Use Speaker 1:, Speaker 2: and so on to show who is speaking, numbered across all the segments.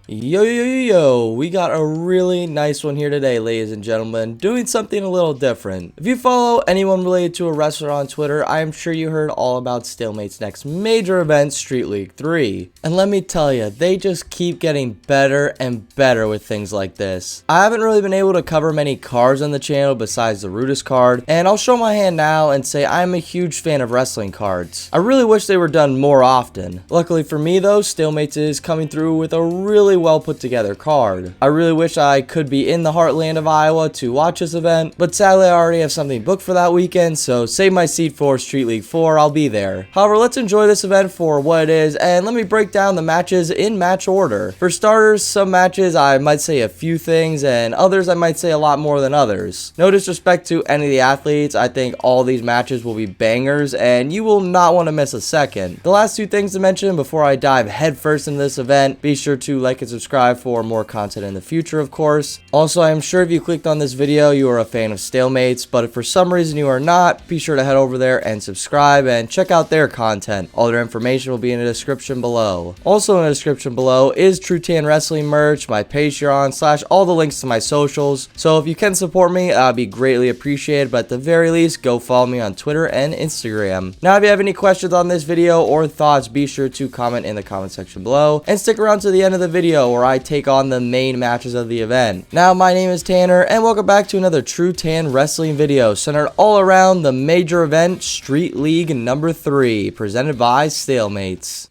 Speaker 1: Yo, we got a really nice one here today, ladies and gentlemen, doing something a little different. If you follow anyone related to a wrestler on Twitter, I am sure you heard all about Stalemates' next major event, Street League 3. And let me tell you, they just keep getting better and better with things like this. I haven't really been able to cover many cards on the channel besides the Rudis card, and I'll show my hand now and say I'm a huge fan of wrestling cards. I really wish they were done more often. Luckily for me though, Stalemates is coming through with a really well put together card. I really wish I could be in the heartland of Iowa to watch this event, but sadly I already have something booked for that weekend, so save my seat for Street League 4, I'll be there. However, let's enjoy this event for what it is, and let me break down the matches in match order. For starters, some matches I might say a few things, and others I might say a lot more than others. No disrespect to any of the athletes, I think all these matches will be bangers, and you will not want to miss a second. The last two things to mention before I dive headfirst into this event, be sure to like and subscribe for more content in the future, of course. Also, I am sure if you clicked on this video, you are a fan of Stalemates, but if for some reason you are not, be sure to head over there and subscribe and check out their content. All their information will be in the description below. Also in the description below is TrueTan Wrestling merch, my Patreon, / all the links to my socials. So if you can support me, I'd be greatly appreciated, but at the very least, go follow me on Twitter and Instagram. Now, if you have any questions on this video or thoughts, be sure to comment in the comment section below and stick around to the end of the video where I take on the main matches of the event. Now, my name is Tanner and welcome back to another TrueTan Wrestling video centered all around the major event Street League number 3 presented by Stalemates.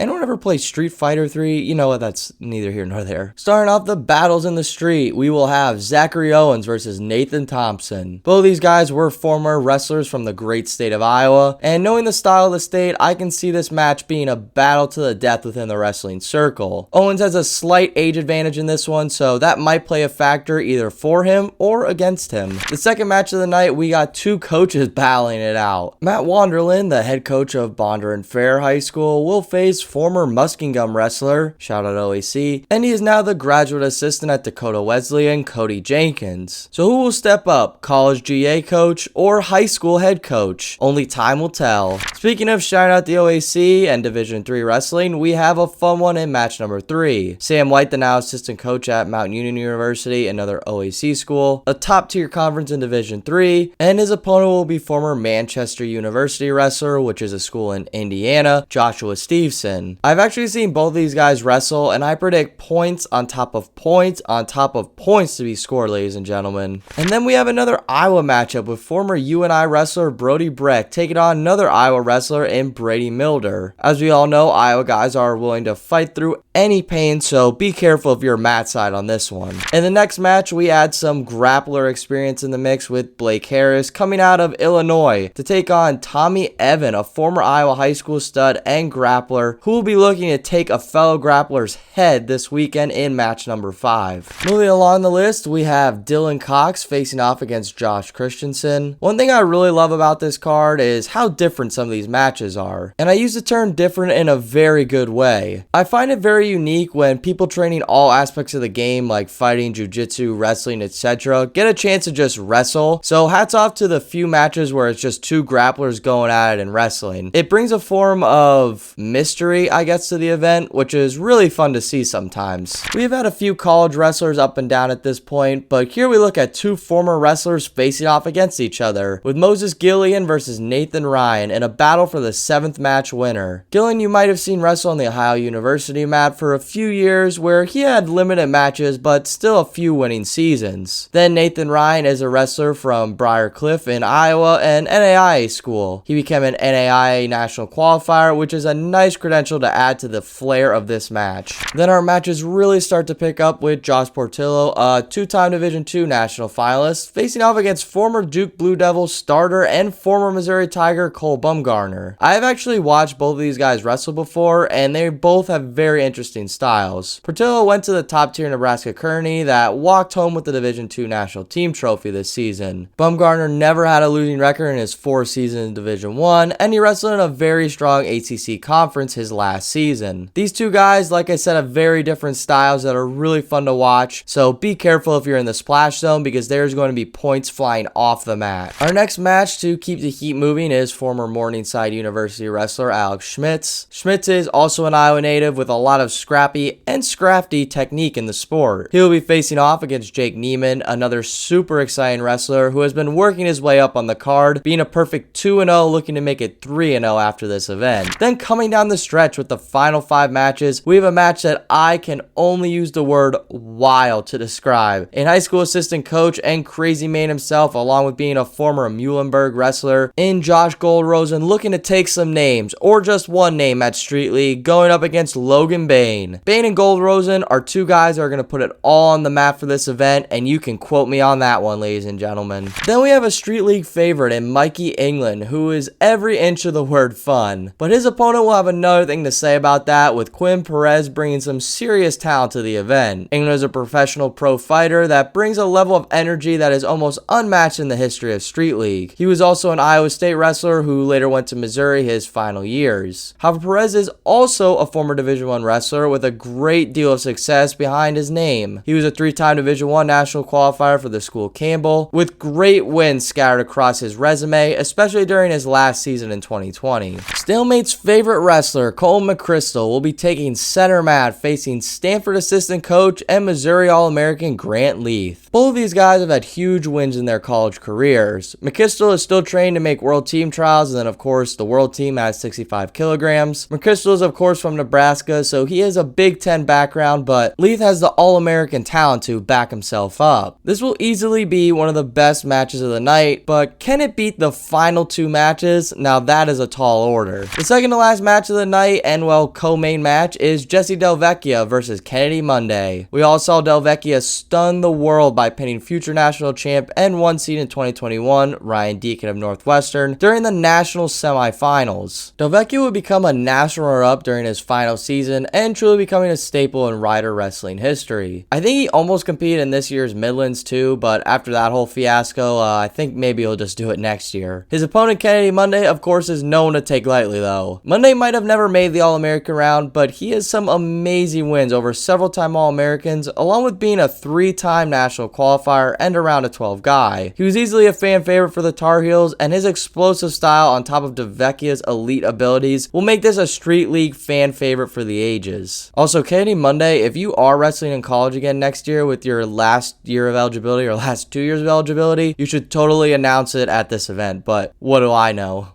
Speaker 1: Anyone ever play Street Fighter 3? You know what, that's neither here nor there. Starting off the battles in the street, we will have Zachary Owens versus Nathan Thompson. Both of these guys were former wrestlers from the great state of Iowa, and knowing the style of the state, I can see this match being a battle to the death within the wrestling circle. Owens has a slight age advantage in this one, so that might play a factor either for him or against him. The second match of the night, we got two coaches battling it out. Matt Wanderlin, the head coach of Bonder and Fair High School, will face former Muskingum wrestler, shout out OAC, and he is now the graduate assistant at Dakota Wesleyan, Cody Jenkins. So who will step up, college GA coach or high school head coach? Only time will tell. Speaking of shouting out the OAC and Division 3 wrestling, we have a fun one in match number 3. Sam White, the now assistant coach at Mount Union University, another OAC school, a top tier conference in Division 3, and his opponent will be former Manchester University wrestler, which is a school in Indiana, Joshua Stevenson. I've actually seen both of these guys wrestle, and I predict points on top of points on top of points to be scored, ladies and gentlemen. And then we have another Iowa matchup with former UNI wrestler Brody Breck taking on another Iowa wrestler in Brady Milder. As we all know, Iowa guys are willing to fight through any pain, so be careful if you're Matt's side on this one. In the next match, we add some grappler experience in the mix with Blake Harris coming out of Illinois to take on Tommy Evan, a former Iowa high school stud and grappler who will be looking to take a fellow grappler's head this weekend in match number 5. Moving along the list, we have Dylan Cox facing off against Josh Christensen. One thing I really love about this card is how different some of these matches are, and I use the term different in a very good way. I find it very unique when people training all aspects of the game like fighting, jiu-jitsu, wrestling, etc. get a chance to just wrestle, so hats off to the few matches where it's just two grapplers going at it and wrestling. It brings a form of mystery, I guess, to the event, which is really fun to see sometimes. We have had a few college wrestlers up and down at this point, but here we look at two former wrestlers facing off against each other, with Moses Gillian versus Nathan Ryan in a battle for the 7th match winner. Gillian you might have seen wrestle on the Ohio University mat for a few years where he had limited matches but still a few winning seasons. Then Nathan Ryan is a wrestler from Briar Cliff in Iowa and NAIA school. He became an NAIA national qualifier, which is a nice credential to add to the flair of this match. Then our matches really start to pick up with Josh Portillo, a two-time Division 2 national finalist, facing off against former Duke Blue Devils starter and former Missouri Tiger Cole Bumgarner. I have actually watched both of these guys wrestle before, and they both have very interesting styles. Portillo went to the top tier Nebraska Kearney that walked home with the Division 2 national team trophy this season. Bumgarner never had a losing record in his 4 seasons in Division 1, and he wrestled in a very strong ACC conference his his last season. These two guys, like I said, have very different styles that are really fun to watch, so be careful if you're in the splash zone because there's going to be points flying off the mat. Our next match to keep the heat moving is former Morningside University wrestler Alex Schmitz. Schmitz is also an Iowa native with a lot of scrappy and scrafty technique in the sport. He will be facing off against Jake Neiman, another super exciting wrestler who has been working his way up on the card, being a perfect 2-0, looking to make it 3-0 after this event. Then coming down the stretch with the final 5 matches, we have a match that I can only use the word wild to describe. A high school assistant coach and crazy man himself, along with being a former Muhlenberg wrestler, in Josh Goldrosen, looking to take some names, or just one name at Street League, going up against Logan Bain. Bain and Goldrosen are two guys that are going to put it all on the map for this event, and you can quote me on that one, ladies and gentlemen. Then we have a Street League favorite in Mikey England, who is every inch of the word fun. But his opponent will have another thing to say about that, with Quinn Perez bringing some serious talent to the event. England is a professional pro fighter that brings a level of energy that is almost unmatched in the history of Street League. He was also an Iowa State wrestler who later went to Missouri his final years. However, Perez is also a former Division I wrestler with a great deal of success behind his name. He was a 3-time Division I national qualifier for the school Campbell, with great wins scattered across his resume, especially during his last season in 2020. Stalemates' favorite wrestler, Cole McChrystal, will be taking center mat facing Stanford assistant coach and Missouri All-American Grant Leith. Both of these guys have had huge wins in their college careers. McChrystal is still trained to make world team trials, and then of course the world team at 65 kilograms. McChrystal is of course from Nebraska, so he has a Big Ten background, but Leith has the All-American talent to back himself up. This will easily be one of the best matches of the night, but can it beat the final 2 matches? Now that is a tall order. The second to last match of the night, and well, co-main match, is Jesse Del Vecchia versus Kennedy Monday. We all saw Del Vecchia stun the world by pinning future national champ and 1 seed in 2021, Ryan Deacon of Northwestern, during the national semifinals. Del Vecchia would become a national runner-up during his final season and truly becoming a staple in Rider wrestling history. I think he almost competed in this year's Midlands too, but after that whole fiasco, I think maybe he'll just do it next year. His opponent Kennedy Monday, of course, is known to take lightly though. Monday might have never made the All-American round, but he has some amazing wins over several-time All-Americans, along with being a 3-time national qualifier and a round of 12 guy. He was easily a fan favorite for the Tar Heels, and his explosive style on top of Del Vecchia's elite abilities will make this a Street League fan favorite for the ages. Also, Kennedy Monday, if you are wrestling in college again next year with your last year of eligibility or last 2 years of eligibility, you should totally announce it at this event, but what do I know?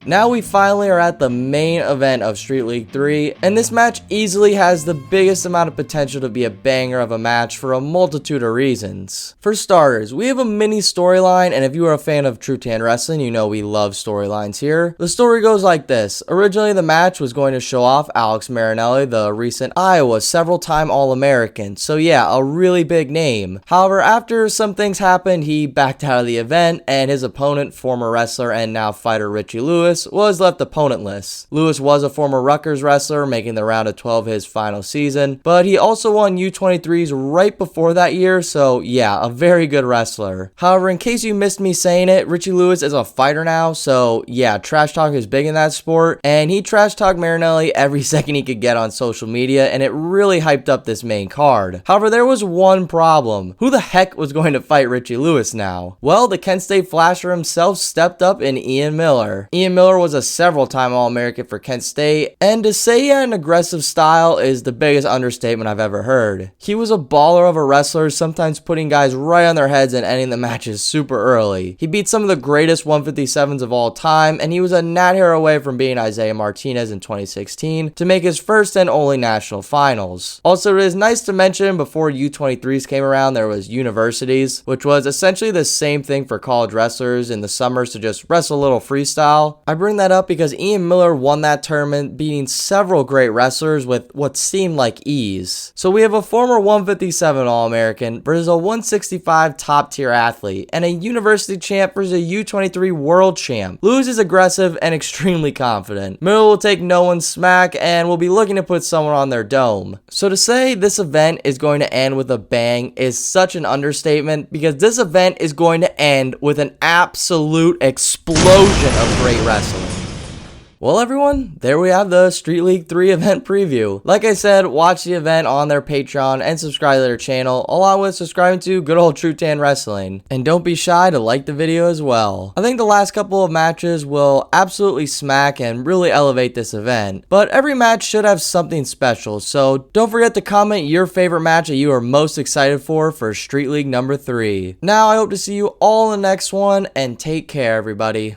Speaker 1: Now we finally are at the main event of Street League 3, and this match easily has the biggest amount of potential to be a banger of a match for a multitude of reasons. For starters, we have a mini storyline, and if you are a fan of TrueTan Wrestling, you know we love storylines here. The story goes like this. Originally, the match was going to show off Alex Marinelli, the recent Iowa several-time All-American, so yeah, a really big name. However, after some things happened, he backed out of the event, and his opponent, former wrestler and now fighter Richie Lewis, was left opponentless. Lewis was a former Rutgers wrestler, making the round of 12 his final season, but he also won U23s right before that year, so yeah, a very good wrestler. However, in case you missed me saying it, Richie Lewis is a fighter now, so yeah, trash talk is big in that sport, and he trash talked Marinelli every second he could get on social media, and it really hyped up this main card. However, there was one problem. Who the heck was going to fight Richie Lewis now? Well, the Kent State Flasher himself stepped up in Ian Miller. Ian Miller was a several-time All-American for Kent State, and to say he had an aggressive style is the biggest understatement I've ever heard. He was a baller of a wrestler, sometimes putting guys right on their heads and ending the matches super early. He beat some of the greatest 157s of all time, and he was a nat hair away from beating Isaiah Martinez in 2016 to make his first and only national finals. Also, it is nice to mention before U23s came around, there was universities, which was essentially the same thing for college wrestlers in the summers to just wrestle a little freestyle. I bring that up because Ian Miller won that tournament, beating several great wrestlers with what seemed like ease. So we have a former 157 All-American versus a 165 top-tier athlete, and a university champ versus a U23 world champ. Lewis is aggressive and extremely confident. Miller will take no one's smack and will be looking to put someone on their dome. So to say this event is going to end with a bang is such an understatement, because this event is going to end with an absolute explosion of great wrestling. Well, everyone, there we have the Street League 3 event preview. Like I said, watch the event on their Patreon and subscribe to their channel, along with subscribing to good old TrueTan Wrestling. And don't be shy to like the video as well. I think the last couple of matches will absolutely smack and really elevate this event, but every match should have something special, so don't forget to comment your favorite match that you are most excited for Street League number 3. Now, I hope to see you all in the next one, and take care, everybody.